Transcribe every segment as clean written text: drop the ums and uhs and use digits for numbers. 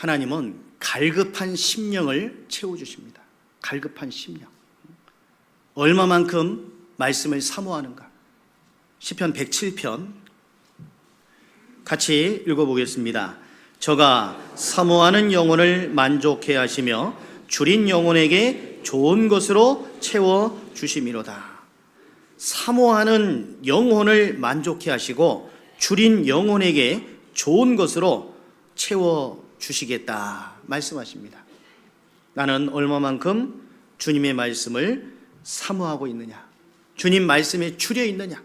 하나님은 갈급한 심령을 채워주십니다. 갈급한 심령. 얼마만큼 말씀을 사모하는가. 시편 107편 같이 읽어보겠습니다. 저가 사모하는 영혼을 만족해 하시며 줄인 영혼에게 좋은 것으로 채워주심이로다. 사모하는 영혼을 만족해 하시고 줄인 영혼에게 좋은 것으로 채워주시겠다 말씀하십니다. 나는 얼마만큼 주님의 말씀을 사모하고 있느냐, 주님 말씀에 줄여 있느냐,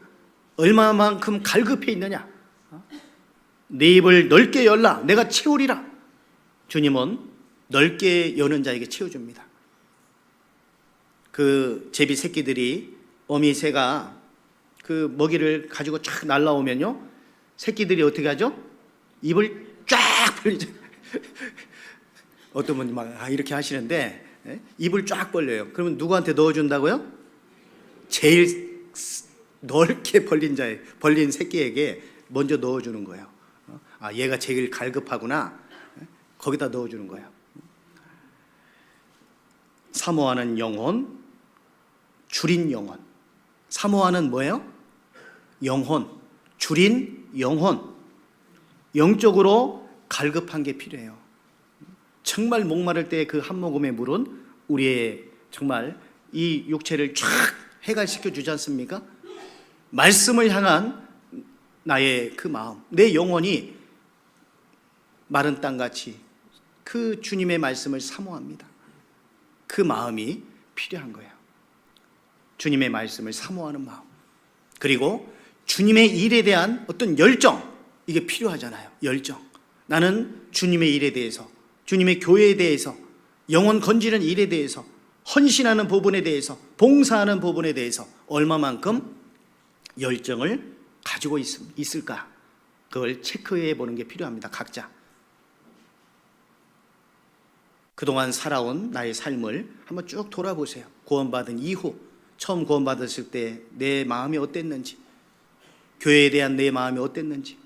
얼마만큼 갈급해 있느냐. 내 입을 넓게 열라, 내가 채우리라. 주님은 넓게 여는 자에게 채워줍니다. 그 제비 새끼들이, 어미 새가 그 먹이를 가지고 쫙 날라오면요, 새끼들이 어떻게 하죠? 입을 쫙 벌리죠. 어떤 분이 막 이렇게 하시는데, 입을 쫙 벌려요. 그러면 누구한테 넣어준다고요? 제일 넓게 벌린 새끼에게 먼저 넣어주는 거예요. 아, 얘가 제일 갈급하구나. 거기다 넣어주는 거예요. 사모하는 영혼, 줄인 영혼. 사모하는 뭐예요? 영혼, 줄인 영혼. 영적으로 갈급한 게 필요해요. 정말 목마를 때 그 한 모금의 물은 우리의 정말 이 육체를 쫙 해갈시켜 주지 않습니까? 말씀을 향한 나의 그 마음, 내 영혼이 마른 땅같이 그 주님의 말씀을 사모합니다. 그 마음이 필요한 거예요. 주님의 말씀을 사모하는 마음, 그리고 주님의 일에 대한 어떤 열정, 이게 필요하잖아요. 열정. 나는 주님의 일에 대해서, 주님의 교회에 대해서, 영혼 건지는 일에 대해서, 헌신하는 부분에 대해서, 봉사하는 부분에 대해서 얼마만큼 열정을 가지고 있을까? 그걸 체크해 보는 게 필요합니다. 각자. 그동안 살아온 나의 삶을 한번 쭉 돌아보세요. 구원받은 이후, 처음 구원받았을 때 내 마음이 어땠는지, 교회에 대한 내 마음이 어땠는지,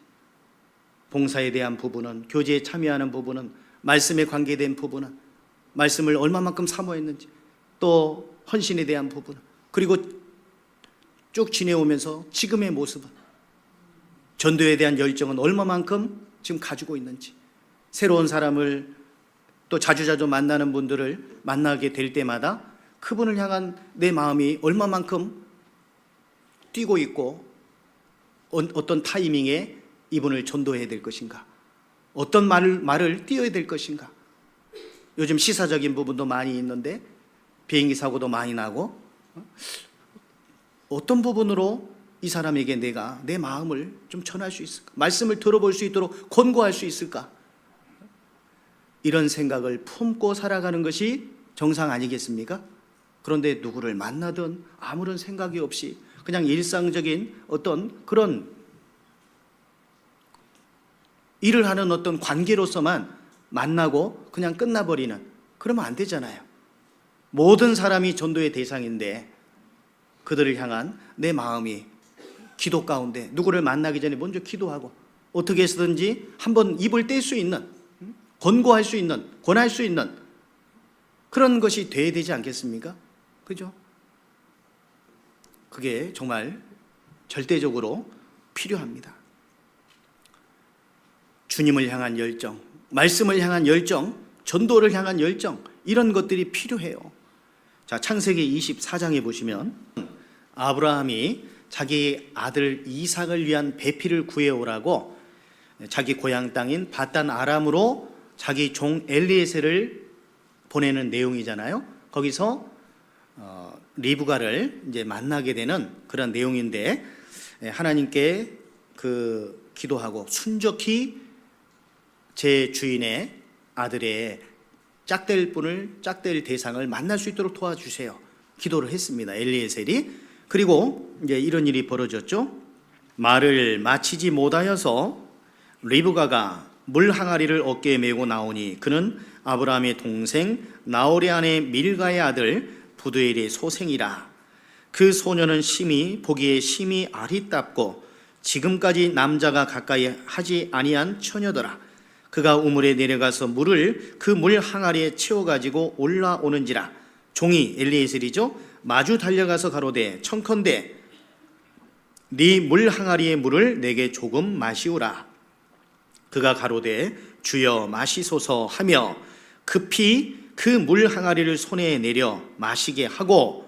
봉사에 대한 부분은, 교제에 참여하는 부분은, 말씀에 관계된 부분은, 말씀을 얼마만큼 사모했는지, 또 헌신에 대한 부분은, 그리고 쭉 지내오면서 지금의 모습은, 전도에 대한 열정은 얼마만큼 지금 가지고 있는지, 새로운 사람을 또 자주자주 만나는 분들을 만나게 될 때마다 그분을 향한 내 마음이 얼마만큼 뛰고 있고, 어떤 타이밍에 이분을 전도해야 될 것인가, 어떤 말을 띄워야 될 것인가. 요즘 시사적인 부분도 많이 있는데 비행기 사고도 많이 나고, 어떤 부분으로 이 사람에게 내가 내 마음을 좀 전할 수 있을까, 말씀을 들어볼 수 있도록 권고할 수 있을까. 이런 생각을 품고 살아가는 것이 정상 아니겠습니까? 그런데 누구를 만나든 아무런 생각이 없이 그냥 일상적인 어떤 그런 일을 하는 어떤 관계로서만 만나고 그냥 끝나버리는, 그러면 안 되잖아요. 모든 사람이 전도의 대상인데 그들을 향한 내 마음이 기도 가운데, 누구를 만나기 전에 먼저 기도하고 어떻게 해서든지 한번 입을 뗄 수 있는, 권고할 수 있는, 권할 수 있는 그런 것이 돼야 되지 않겠습니까? 그죠? 그게 정말 절대적으로 필요합니다. 주님을 향한 열정, 말씀을 향한 열정, 전도를 향한 열정, 이런 것들이 필요해요. 자, 창세기 24장에 보시면 아브라함이 자기 아들 이삭을 위한 배필을 구해오라고 자기 고향 땅인 바단 아람으로 자기 종 엘리에셀을 보내는 내용이잖아요. 거기서 리브가를 이제 만나게 되는 그런 내용인데, 하나님께 그 기도하고 순적히 제 주인의 아들의 짝될 대상을 만날 수 있도록 도와주세요. 기도를 했습니다. 엘리에셀이. 그리고 이제 이런 일이 벌어졌죠. 말을 마치지 못하여서 리브가가 물 항아리를 어깨에 메고 나오니 그는 아브라함의 동생 나홀의 아내 밀가의 아들 부두엘의 소생이라. 그 소녀는 보기에 심히 아리답고 지금까지 남자가 가까이 하지 아니한 처녀더라. 그가 우물에 내려가서 물을 그 물 항아리에 채워 가지고 올라오는지라. 종이 엘리에셀이죠. 마주 달려가서 가로되 청컨대 네 물 항아리의 물을 내게 조금 마시우라. 그가 가로되 주여 마시소서 하며 급히 그 물 항아리를 손에 내려 마시게 하고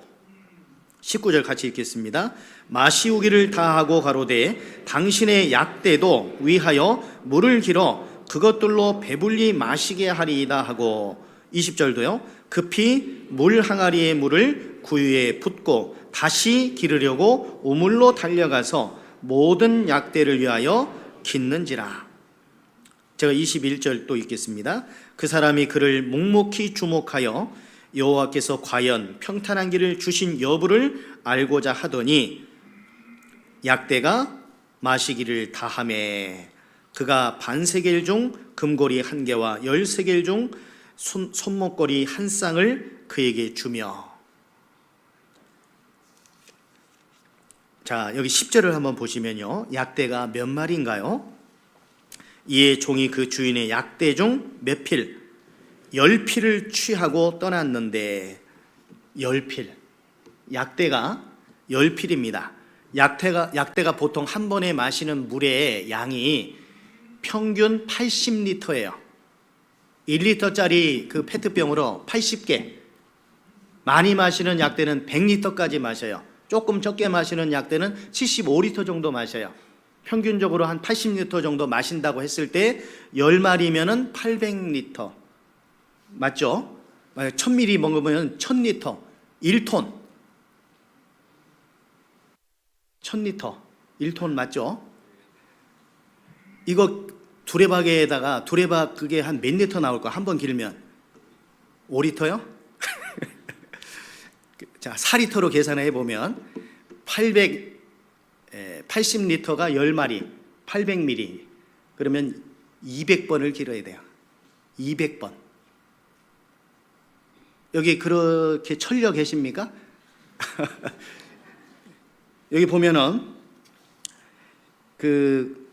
19절 같이 읽겠습니다. 마시우기를 다하고 가로되 당신의 약대도 위하여 물을 길어 그것들로 배불리 마시게 하리이다 하고 20절도요. 급히 물 항아리의 물을 구유에 붓고 다시 기르려고 우물로 달려가서 모든 약대를 위하여 깃는지라. 제가 21절 또 읽겠습니다. 그 사람이 그를 묵묵히 주목하여 여호와께서 과연 평탄한 길을 주신 여부를 알고자 하더니 약대가 마시기를 다하매 그가 반세겔 중 금고리 1개와 10세겔 중 손목걸이 1쌍을 그에게 주며. 자, 여기 10절을 한번 보시면요, 약대가 몇 마리인가요? 이에 종이 그 주인의 약대 중 몇 필? 10필을 취하고 떠났는데 10필. 약대가 10필입니다. 약대가 보통 한 번에 마시는 물의 양이 평균 80리터예요. 1리터짜리 그 페트병으로 80개. 많이 마시는 약대는 100리터까지 마셔요. 조금 적게 마시는 약대는 75리터 정도 마셔요. 평균적으로 한 80리터 정도 마신다고 했을 때 10마리면은 800리터. 맞죠? 1000ml 먹으면 1000리터, 1톤. 1000리터, 1톤 맞죠? 이거 두레박에다가 두레박 그게 한 몇 리터 나올까? 한 번 길면 5리터요? 자, 4리터로 계산해 보면 80리터가 10마리, 800ml. 그러면 200번을 길어야 돼요. 200번. 여기 그렇게 철려 계십니까? 여기 보면은 그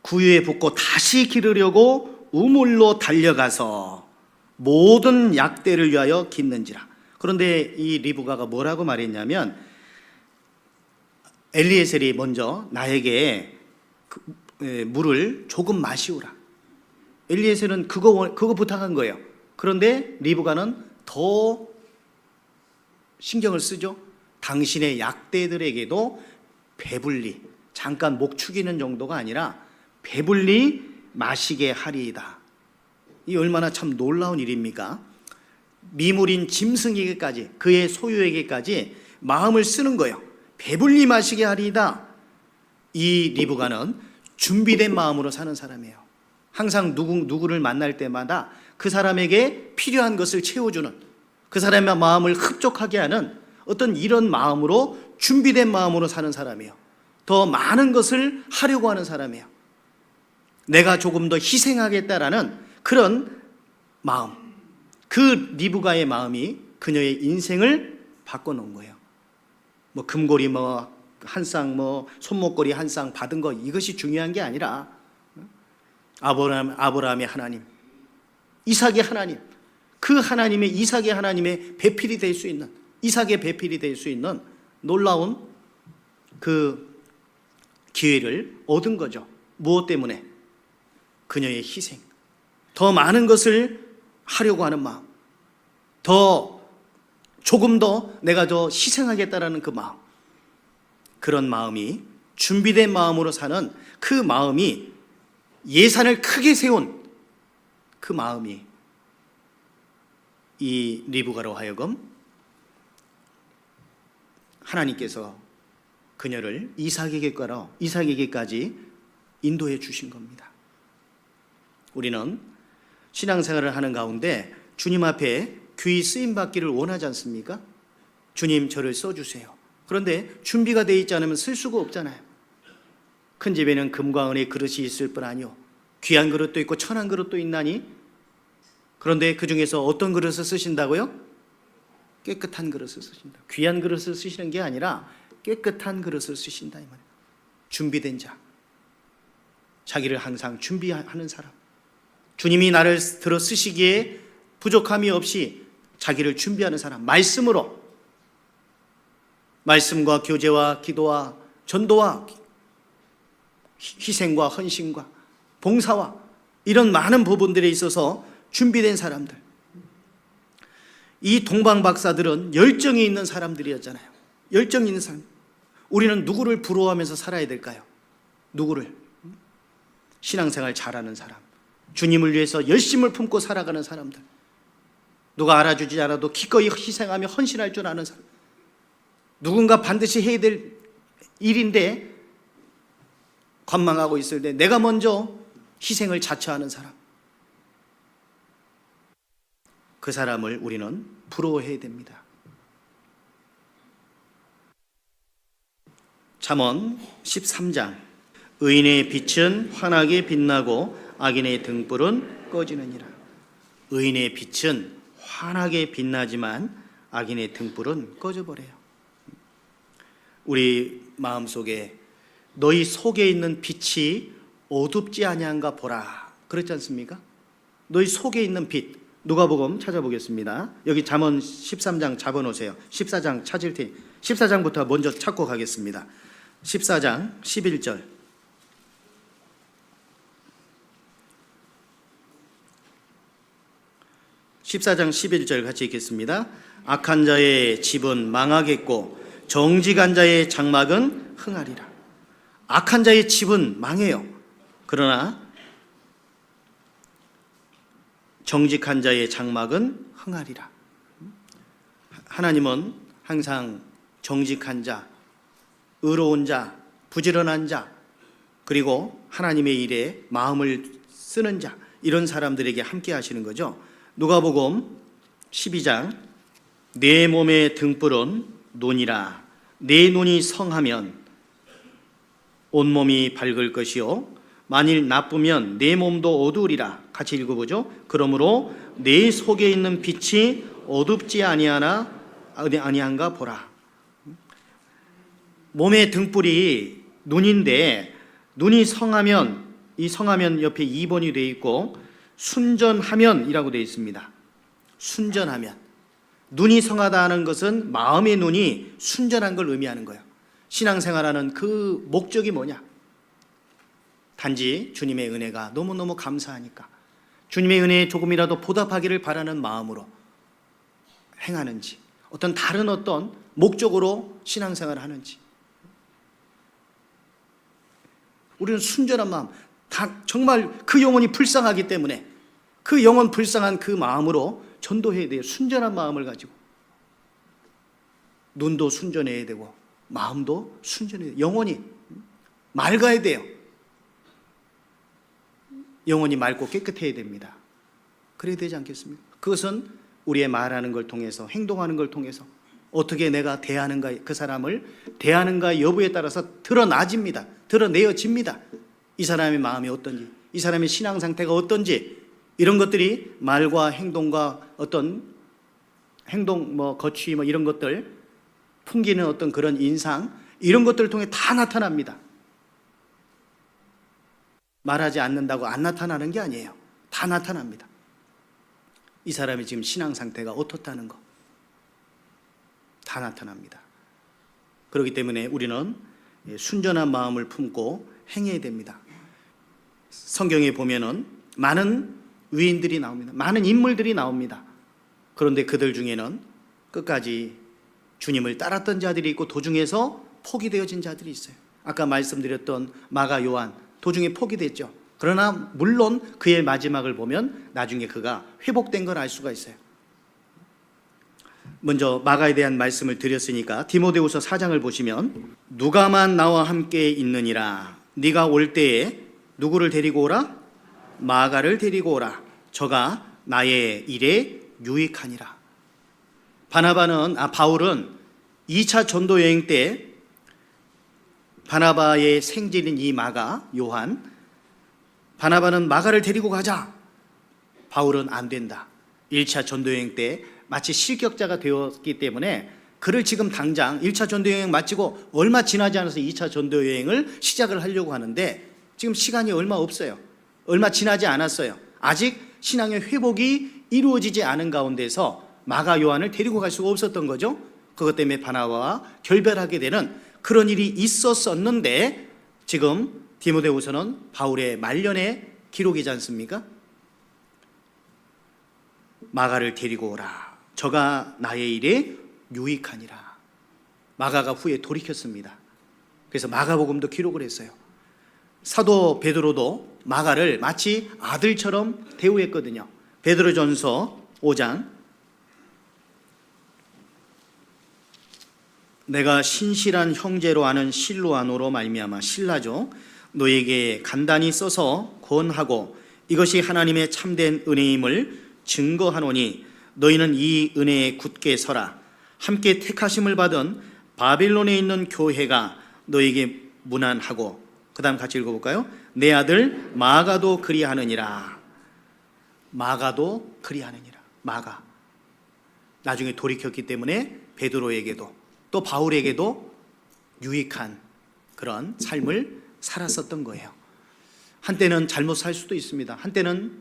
구유에 붓고 다시 기르려고 우물로 달려가서 모든 약대를 위하여 깃는지라. 그런데 이 리브가가 뭐라고 말했냐면 엘리에셀이 먼저 나에게 물을 조금 마시우라. 엘리에셀은 그거 부탁한 거예요. 그런데 리브가는 더 신경을 쓰죠. 당신의 약대들에게도 배불리, 잠깐 목 축이는 정도가 아니라 배불리 마시게 하리이다. 이 얼마나 참 놀라운 일입니까? 미물인 짐승에게까지, 그의 소유에게까지 마음을 쓰는 거예요. 배불리 마시게 하리이다. 이 리브가는 준비된 마음으로 사는 사람이에요. 항상 누구를 만날 때마다 그 사람에게 필요한 것을 채워주는, 그 사람의 마음을 흡족하게 하는 어떤 이런 마음으로, 준비된 마음으로 사는 사람이에요. 더 많은 것을 하려고 하는 사람이에요. 내가 조금 더 희생하겠다라는 그런 마음, 그 리브가의 마음이 그녀의 인생을 바꿔놓은 거예요. 뭐 금고리 한 쌍, 손목걸이 한 쌍 받은 거, 이것이 중요한 게 아니라 아브라함의 하나님, 이삭의 하나님, 그 하나님의, 이삭의 하나님의 배필이 될 수 있는, 이삭의 배필이 될 수 있는 놀라운 그 기회를 얻은 거죠. 무엇 때문에? 그녀의 희생, 더 많은 것을 하려고 하는 마음, 조금 더 내가 더 희생하겠다라는 그 마음, 그런 마음이, 준비된 마음으로 사는 그 마음이, 예산을 크게 세운 그 마음이 이 리브가로 하여금 하나님께서 그녀를 이삭에게까지 인도해 주신 겁니다. 우리는 신앙생활을 하는 가운데 주님 앞에 귀히 쓰임 받기를 원하지 않습니까? 주님, 저를 써주세요. 그런데 준비가 되어 있지 않으면 쓸 수가 없잖아요. 큰 집에는 금과 은의 그릇이 있을 뿐 아니요 귀한 그릇도 있고 천한 그릇도 있나니. 그런데 그 중에서 어떤 그릇을 쓰신다고요? 깨끗한 그릇을 쓰신다. 귀한 그릇을 쓰시는 게 아니라 깨끗한 그릇을 쓰신다 이 말이에요. 준비된 자, 자기를 항상 준비하는 사람, 주님이 나를 들어 쓰시기에 부족함이 없이 자기를 준비하는 사람, 말씀으로, 말씀과 교제와 기도와 전도와 희생과 헌신과 봉사와 이런 많은 부분들에 있어서 준비된 사람들. 이 동방 박사들은 열정이 있는 사람들이었잖아요. 열정이 있는 사람. 우리는 누구를 부러워하면서 살아야 될까요? 누구를? 신앙생활 잘하는 사람, 주님을 위해서 열심을 품고 살아가는 사람들, 누가 알아주지 않아도 기꺼이 희생하며 헌신할 줄 아는 사람, 누군가 반드시 해야 될 일인데 관망하고 있을 때 내가 먼저 희생을 자처하는 사람, 그 사람을 우리는 부러워해야 됩니다. 잠언 13장, 의인의 빛은 환하게 빛나고 악인의 등불은 꺼지느니라. 의인의 빛은 환하게 빛나지만 악인의 등불은 꺼져버려요. 우리 마음속에 너희 속에 있는 빛이 어둡지 아니한가 보라, 그렇지 않습니까? 너희 속에 있는 빛, 누가복음 찾아보겠습니다. 여기 잠언 13장 잡아놓으세요. 14장 찾을 테니 14장부터 먼저 찾고 가겠습니다. 14장 11절. (14장 11절) 같이 읽겠습니다. 악한 자의 집은 망하겠고 정직한 자의 장막은 흥하리라. 악한 자의 집은 망해요. 그러나 정직한 자의 장막은 흥하리라. 하나님은 항상 정직한 자, 의로운 자, 부지런한 자, 그리고 하나님의 일에 마음을 쓰는 자, 이런 사람들에게 함께 하시는 거죠. 누가복음 12장, 내 몸의 등불은 눈이라. 내 눈이 성하면 온몸이 밝을 것이요 만일 나쁘면 내 몸도 어두우리라. 같이 읽어보죠. 그러므로 내 속에 있는 빛이 어둡지 아니한가 보라. 몸의 등불이 눈인데, 눈이 성하면, 이 성하면 옆에 2번이 되어 있고 순전하면이라고 되어 있습니다. 순전하면. 눈이 성하다는 것은 마음의 눈이 순전한 걸 의미하는 거예요. 신앙생활하는 그 목적이 뭐냐? 단지 주님의 은혜가 너무너무 감사하니까 주님의 은혜에 조금이라도 보답하기를 바라는 마음으로 행하는지, 어떤 다른 어떤 목적으로 신앙생활을 하는지. 우리는 순전한 마음, 정말 그 영혼이 불쌍하기 때문에 그 영혼 불쌍한 그 마음으로 전도해야 돼요. 순전한 마음을 가지고. 눈도 순전해야 되고 마음도 순전해야 돼요. 영혼이 맑아야 돼요. 영혼이 맑고 깨끗해야 됩니다. 그래야 되지 않겠습니까? 그것은 우리의 말하는 걸 통해서, 행동하는 걸 통해서 어떻게 내가 대하는가, 그 사람을 대하는가 여부에 따라서 드러나집니다. 드러내어집니다. 이 사람의 마음이 어떤지, 이 사람의 신앙 상태가 어떤지, 이런 것들이 말과 행동과 어떤 행동, 거취, 이런 것들, 풍기는 어떤 그런 인상, 이런 것들을 통해 다 나타납니다. 말하지 않는다고 안 나타나는 게 아니에요. 다 나타납니다. 이 사람이 지금 신앙 상태가 어떻다는 거 다 나타납니다. 그렇기 때문에 우리는 순전한 마음을 품고 행해야 됩니다. 성경에 보면은 많은 위인들이 나옵니다. 많은 인물들이 나옵니다. 그런데 그들 중에는 끝까지 주님을 따랐던 자들이 있고 도중에서 포기되어진 자들이 있어요. 아까 말씀드렸던 마가 요한, 도중에 포기됐죠. 그러나 물론 그의 마지막을 보면 나중에 그가 회복된 걸 알 수가 있어요. 먼저 마가에 대한 말씀을 드렸으니까 디모데후서 4장을 보시면, 누가만 나와 함께 있느니라. 네가 올 때에 누구를 데리고 오라? 마가를 데리고 오라. 저가 나의 일에 유익하니라. 바울은 2차 전도 여행 때 바나바의 생질인 이 마가, 요한, 바나바는 마가를 데리고 가자. 바울은 안 된다. 1차 전도 여행 때 마치 실격자가 되었기 때문에 그를 지금 당장 1차 전도 여행 마치고 얼마 지나지 않아서 2차 전도 여행을 시작을 하려고 하는데 지금 시간이 얼마 없어요. 얼마 지나지 않았어요. 아직 신앙의 회복이 이루어지지 않은 가운데서 마가 요한을 데리고 갈 수가 없었던 거죠. 그것 때문에 바나바와 결별하게 되는 그런 일이 있었었는데, 지금 디모데후서는 바울의 말년의 기록이지 않습니까? 마가를 데리고 오라. 저가 나의 일에 유익하니라. 마가가 후에 돌이켰습니다. 그래서 마가복음도 기록을 했어요. 사도 베드로도 마가를 마치 아들처럼 대우했거든요. 베드로전서 5장, 내가 신실한 형제로 아는 실로아노로 말미암아, 실라죠, 너에게 간단히 써서 권하고 이것이 하나님의 참된 은혜임을 증거하노니 너희는 이 은혜에 굳게 서라. 함께 택하심을 받은 바빌론에 있는 교회가 너에게 문안하고, 그 다음 같이 읽어볼까요? 내 아들 마가도 그리하느니라. 마가도 그리하느니라. 마가 나중에 돌이켰기 때문에 베드로에게도 또 바울에게도 유익한 그런 삶을 살았었던 거예요. 한때는 잘못 살 수도 있습니다. 한때는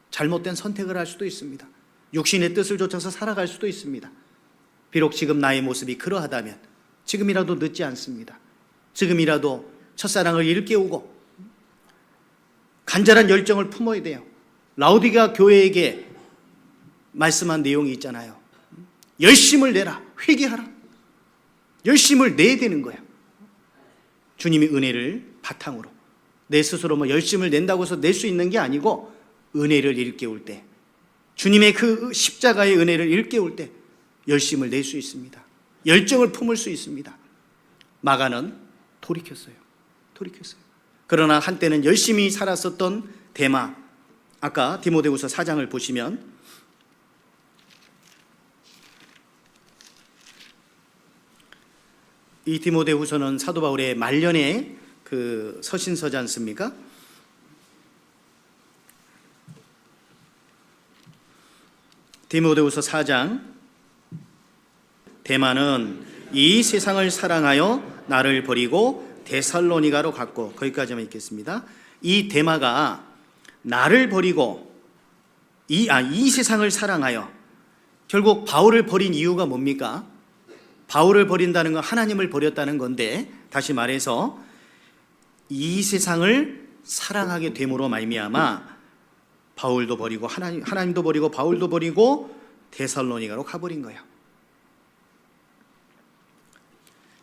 잘못된 선택을 할 수도 있습니다. 육신의 뜻을 좇아서 살아갈 수도 있습니다. 비록 지금 나의 모습이 그러하다면 지금이라도 늦지 않습니다. 지금이라도 첫사랑을 일깨우고 간절한 열정을 품어야 돼요. 라오디게아 교회에게 말씀한 내용이 있잖아요. 열심을 내라. 회개하라. 열심을 내야 되는 거예요. 주님이 은혜를 바탕으로, 내 스스로 뭐 열심을 낸다고 해서 낼 수 있는 게 아니고, 은혜를 일깨울 때, 주님의 그 십자가의 은혜를 일깨울 때 열심을 낼 수 있습니다. 열정을 품을 수 있습니다. 마가는 돌이켰어요. 그러나 한때는 열심히 살았었던 데마, 아까 디모데후서 4장을 보시면 이 디모데후서는 사도 바울의 말년의 그 서신서지 않습니까? 디모데후서 4장, 데마는 이 세상을 사랑하여 나를 버리고 데살로니가로 갔고, 거기까지만 읽겠습니다. 이 데마가 나를 버리고 이 세상을 사랑하여, 결국 바울을 버린 이유가 뭡니까? 바울을 버린다는 건 하나님을 버렸다는 건데, 다시 말해서 이 세상을 사랑하게 됨으로 말미암아 바울도 버리고 하나님도 버리고 바울도 버리고 데살로니가로 가버린 거예요.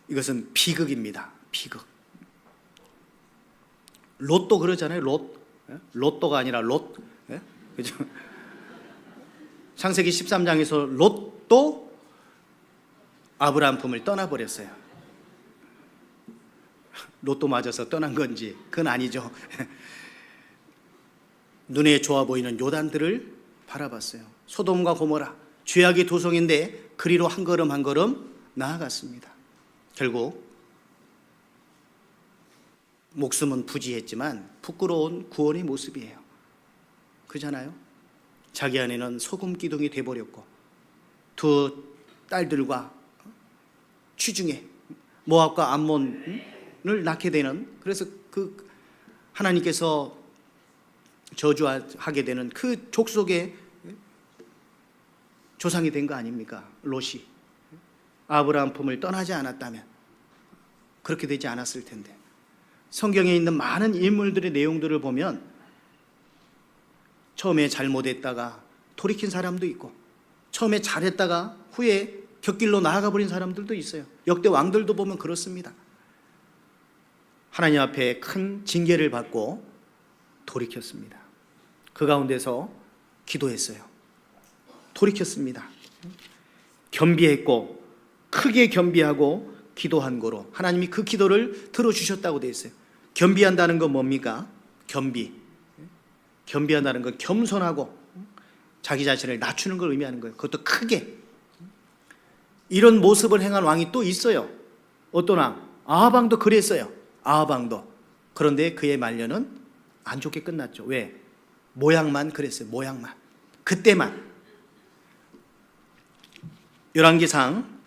이것은 비극입니다. 비극. 롯도 그러잖아요. 롯도가 아니라 롯. 그죠? 창세기 13장에서 롯도 아브라함 품을 떠나버렸어요. 롯도 맞아서 떠난 건지 그건 아니죠. 눈에 좋아 보이는 요단들을 바라봤어요. 소돔과 고모라, 죄악의 도성인데 그리로 한 걸음 한 걸음 나아갔습니다. 결국 목숨은 부지했지만 부끄러운 구원의 모습이에요. 그잖아요. 자기 안에는 소금 기둥이 돼버렸고, 두 딸들과 취중에 모압과 암몬을 낳게 되는, 그래서 그 하나님께서 저주하게 되는 그 족속의 조상이 된 거 아닙니까? 롯이 아브라함 품을 떠나지 않았다면 그렇게 되지 않았을 텐데, 성경에 있는 많은 인물들의 내용들을 보면 처음에 잘못했다가 돌이킨 사람도 있고, 처음에 잘했다가 후에 곁길로 나아가 버린 사람들도 있어요. 역대 왕들도 보면 그렇습니다. 하나님 앞에 큰 징계를 받고 돌이켰습니다. 그 가운데서 기도했어요. 돌이켰습니다. 겸비했고, 크게 겸비하고 기도한 거로 하나님이 그 기도를 들어주셨다고 되어 있어요. 겸비한다는 건 뭡니까? 겸비한다는 건 겸손하고 자기 자신을 낮추는 걸 의미하는 거예요. 그것도 크게. 이런 모습을 행한 왕이 또 있어요. 어떤 왕? 아하방도 그랬어요. 아하방도. 그런데 그의 말년은 안 좋게 끝났죠. 왜? 모양만 그랬어요. 모양만. 그때만. 열왕기상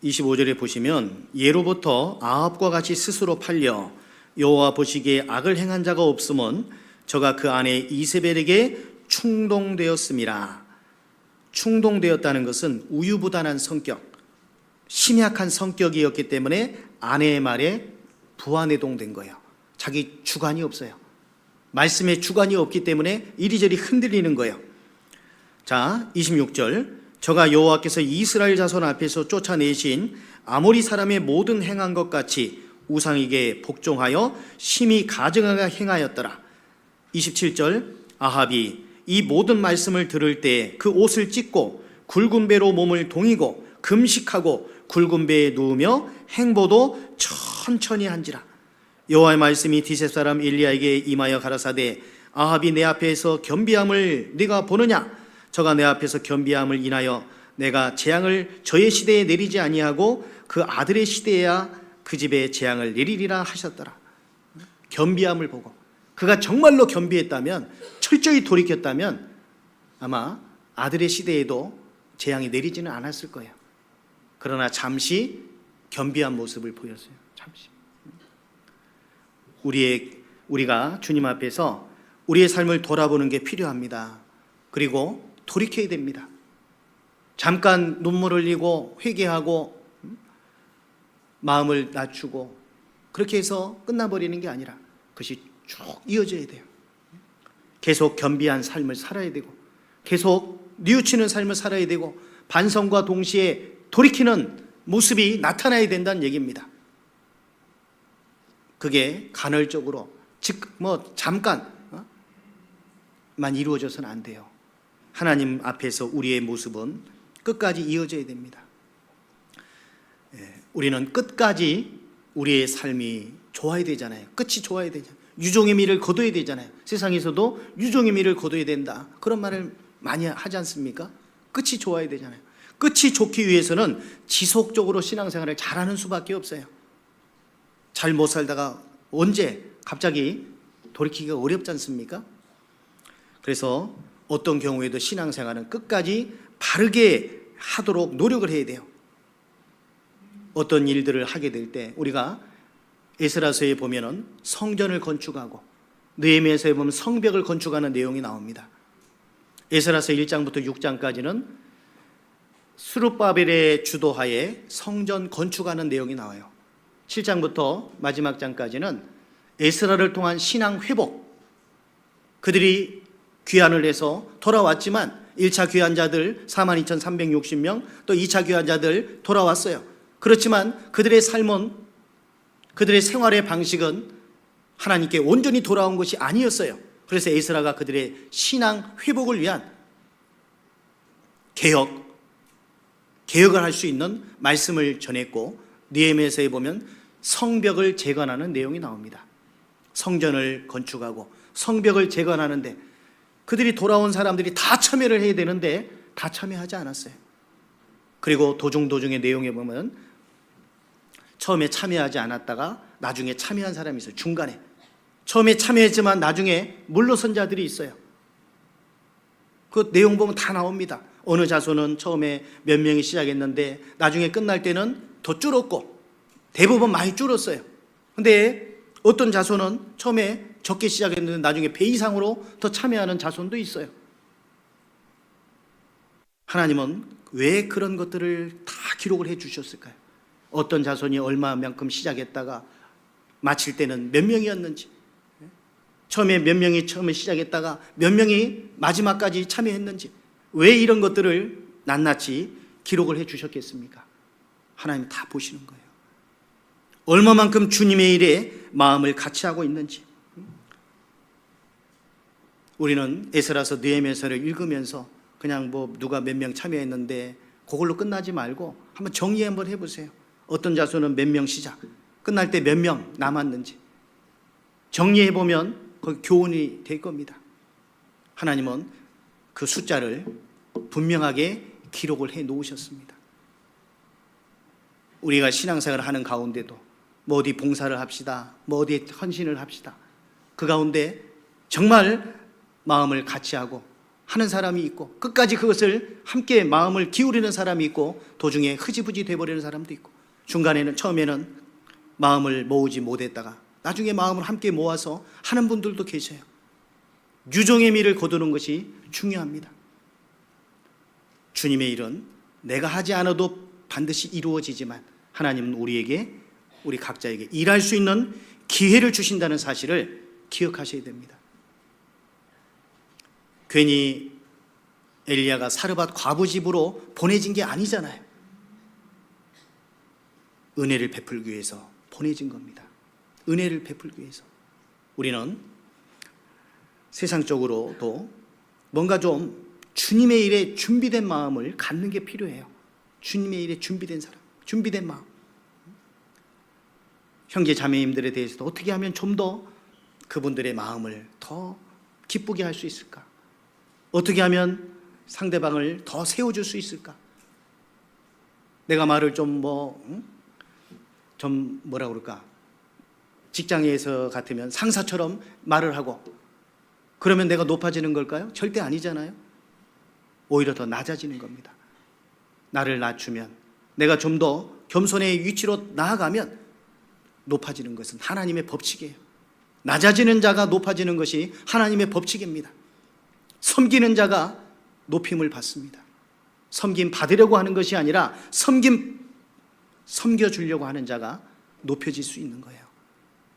25절에 보시면, 예로부터 아합과 같이 스스로 팔려 여호와 보시기에 악을 행한 자가 없음은 저가 그 아내 이세벨에게 충동되었음이라. 충동되었다는 것은 우유부단한 성격, 심약한 성격이었기 때문에 아내의 말에 부안해동된 거예요. 자기 주관이 없어요. 말씀에 주관이 없기 때문에 이리저리 흔들리는 거예요. 자, 26절. 저가 여호와께서 이스라엘 자손 앞에서 쫓아내신 아모리 사람의 모든 행한 것 같이 우상에게 복종하여 심히 가증하게 행하였더라. 27절. 아합이 이 모든 말씀을 들을 때 그 옷을 찢고 굵은 배로 몸을 동이고 금식하고 굵은 배에 누우며 행보도 천천히 한지라. 여호와의 말씀이 디셉 사람 엘리야에게 임하여 가라사대 아합이 내 앞에서 겸비함을 네가 보느냐? 저가 내 앞에서 겸비함을 인하여 내가 재앙을 저의 시대에 내리지 아니하고 그 아들의 시대에야 그 집에 재앙을 내리리라 하셨더라. 겸비함을 보고 그가 정말로 겸비했다면, 철저히 돌이켰다면 아마 아들의 시대에도 재앙이 내리지는 않았을 거예요. 그러나 잠시 겸비한 모습을 보였어요. 잠시. 우리가 주님 앞에서 우리의 삶을 돌아보는 게 필요합니다. 그리고 돌이켜야 됩니다. 잠깐 눈물 흘리고 회개하고 마음을 낮추고 그렇게 해서 끝나버리는 게 아니라 그것이 쭉 이어져야 돼요. 계속 겸비한 삶을 살아야 되고 계속 뉘우치는 삶을 살아야 되고 반성과 동시에 돌이키는 모습이 나타나야 된다는 얘기입니다. 그게 간헐적으로 잠깐만 이루어져서는 안 돼요. 하나님 앞에서 우리의 모습은 끝까지 이어져야 됩니다. 우리는 끝까지 우리의 삶이 좋아야 되잖아요. 끝이 좋아야 되잖아요. 유종의 미를 거둬야 되잖아요. 세상에서도 유종의 미를 거둬야 된다, 그런 말을 많이 하지 않습니까? 끝이 좋아야 되잖아요. 끝이 좋기 위해서는 지속적으로 신앙생활을 잘하는 수밖에 없어요. 잘 못 살다가 언제 갑자기 돌이키기가 어렵지 않습니까? 그래서 어떤 경우에도 신앙생활은 끝까지 바르게 하도록 노력을 해야 돼요. 어떤 일들을 하게 될 때 우리가 에스라서에 보면은 성전을 건축하고 느헤미야서에 보면 성벽을 건축하는 내용이 나옵니다. 에스라서 1장부터 6장까지는 스룹바벨의 주도하에 성전 건축하는 내용이 나와요. 7장부터 마지막 장까지는 에스라를 통한 신앙 회복, 그들이 귀환을 해서 돌아왔지만 1차 귀환자들 42,360명, 또 2차 귀환자들 돌아왔어요. 그렇지만 그들의 삶은, 그들의 생활의 방식은 하나님께 온전히 돌아온 것이 아니었어요. 그래서 에스라가 그들의 신앙 회복을 위한 개혁을 할 수 있는 말씀을 전했고, 느헤미야서에 보면 성벽을 재건하는 내용이 나옵니다. 성전을 건축하고 성벽을 재건하는데 그들이 돌아온 사람들이 다 참여를 해야 되는데 다 참여하지 않았어요. 그리고 도중의 내용에 보면 처음에 참여하지 않았다가 나중에 참여한 사람이 있어요. 중간에 처음에 참여했지만 나중에 물러선 자들이 있어요. 그 내용 보면 다 나옵니다. 어느 자손은 처음에 몇 명이 시작했는데 나중에 끝날 때는 더 줄었고, 대부분 많이 줄었어요. 근데 어떤 자손은 처음에 적게 시작했는데 나중에 배 이상으로 더 참여하는 자손도 있어요. 하나님은 왜 그런 것들을 다 기록을 해 주셨을까요? 어떤 자손이 얼마만큼 시작했다가 마칠 때는 몇 명이었는지, 처음에 몇 명이 처음에 시작했다가 몇 명이 마지막까지 참여했는지, 왜 이런 것들을 낱낱이 기록을 해 주셨겠습니까? 하나님 다 보시는 거예요. 얼마만큼 주님의 일에 마음을 같이 하고 있는지. 우리는 에스라서 느헤미야서를 읽으면서 그냥 누가 몇 명 참여했는데 그걸로 끝나지 말고 한번 정리 한번 해보세요. 어떤 자손은 몇 명 시작, 끝날 때 몇 명 남았는지 정리해보면 거기 교훈이 될 겁니다. 하나님은 그 숫자를 분명하게 기록을 해 놓으셨습니다. 우리가 신앙생활을 하는 가운데도 어디 봉사를 합시다, 어디에 헌신을 합시다, 그 가운데 정말 마음을 같이 하고 하는 사람이 있고, 끝까지 그것을 함께 마음을 기울이는 사람이 있고, 도중에 흐지부지 돼버리는 사람도 있고, 중간에는 처음에는 마음을 모으지 못했다가 나중에 마음을 함께 모아서 하는 분들도 계셔요. 유종의 미를 거두는 것이 중요합니다. 주님의 일은 내가 하지 않아도 반드시 이루어지지만 하나님은 우리 각자에게 일할 수 있는 기회를 주신다는 사실을 기억하셔야 됩니다. 괜히 엘리야가 사르밧 과부 집으로 보내진 게 아니잖아요. 은혜를 베풀기 위해서 보내진 겁니다. 은혜를 베풀기 위해서. 우리는 세상적으로도 뭔가 좀 주님의 일에 준비된 마음을 갖는 게 필요해요. 주님의 일에 준비된 사람, 준비된 마음. 형제 자매님들에 대해서도 어떻게 하면 좀 더 그분들의 마음을 더 기쁘게 할 수 있을까? 어떻게 하면 상대방을 더 세워줄 수 있을까? 내가 말을 좀 뭐라 그럴까? 직장에서 같으면 상사처럼 말을 하고 그러면 내가 높아지는 걸까요? 절대 아니잖아요. 오히려 더 낮아지는 겁니다. 나를 낮추면, 내가 좀 더 겸손의 위치로 나아가면 높아지는 것은 하나님의 법칙이에요. 낮아지는 자가 높아지는 것이 하나님의 법칙입니다. 섬기는 자가 높임을 받습니다. 섬김 받으려고 하는 것이 아니라 섬겨주려고 하는 자가 높여질 수 있는 거예요.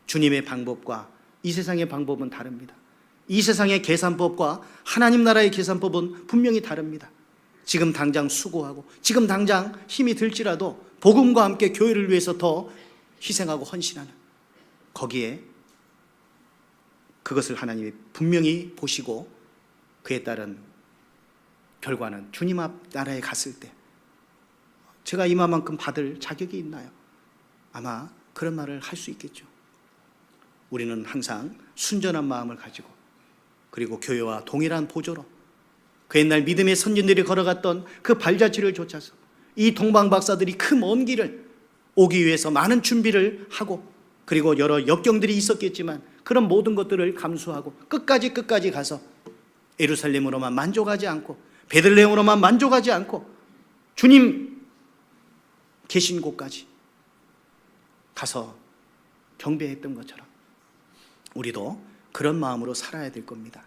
주님의 방법과 이 세상의 방법은 다릅니다. 이 세상의 계산법과 하나님 나라의 계산법은 분명히 다릅니다. 지금 당장 수고하고 지금 당장 힘이 들지라도 복음과 함께 교회를 위해서 더 희생하고 헌신하는, 거기에 그것을 하나님이 분명히 보시고 그에 따른 결과는 주님 앞 나라에 갔을 때 제가 이만큼 받을 자격이 있나요? 아마 그런 말을 할 수 있겠죠. 우리는 항상 순전한 마음을 가지고, 그리고 교회와 동일한 보조로 그 옛날 믿음의 선진들이 걸어갔던 그 발자취를 쫓아서 이 동방박사들이 그 먼 길을 오기 위해서 많은 준비를 하고, 그리고 여러 역경들이 있었겠지만 그런 모든 것들을 감수하고 끝까지 가서 예루살렘으로만 만족하지 않고 베들레헴으로만 만족하지 않고 주님 계신 곳까지 가서 경배했던 것처럼 우리도 그런 마음으로 살아야 될 겁니다.